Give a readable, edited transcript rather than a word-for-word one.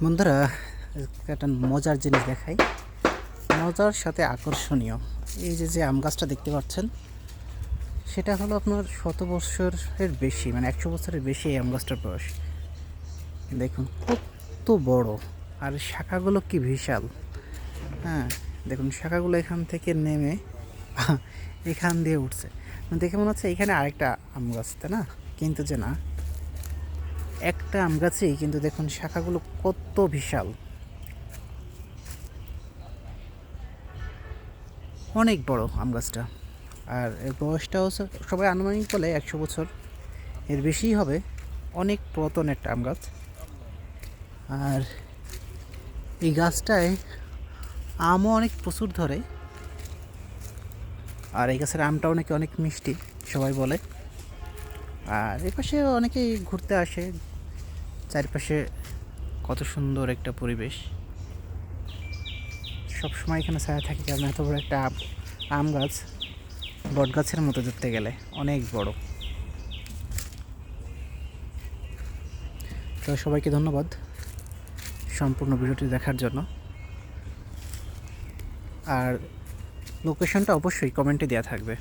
বন্ধুরা, একটা মজার জিনিস দেখাই, মজার সাথে আকর্ষণীয়। এই যে যে আম গাছটা দেখতে পাচ্ছেন, সেটা হলো আপনার 100 বছরের বেশি, মানে 100 বছরের বেশি এই আম গাছটার বয়স। দেখুন কত বড়, আর শাখাগুলো কি বিশাল। হ্যাঁ, দেখুন শাখাগুলো এখান থেকে নেমে এখান দিয়ে উঠছে। দেখে মনে হচ্ছে এখানে আরেকটা আম গাছ, তাই না? কিন্তু যে না, একটা আম গাছেই কিন্তু দেখুন শাখাগুলো কত বিশাল, অনেক বড় আম গাছটা। আর এর বয়সটাও সবাই আনুমানিক বলে 100 বছর, এর বেশিই হবে। অনেক পুরাতন একটা আম গাছ। আর এই গাছটায় আমও অনেক প্রচুর ধরে, আর এই গাছের আমটাও নাকি অনেক মিষ্টি সবাই বলে। আর এই পাশে অনেকেই ঘুরতে আসে, চারপাশে কত সুন্দর একটা পরিবেশ। সবসময় এখানে ছায়া থাকে, কারণ এত বড় একটা আম গাছ, বট গাছের মতো দেখতে গেলে অনেক বড়। তো সবাইকে ধন্যবাদ সম্পূর্ণ ভিডিওটি দেখার জন্য। আর লোকেশনটা অবশ্যই কমেন্টে দেওয়া থাকবে।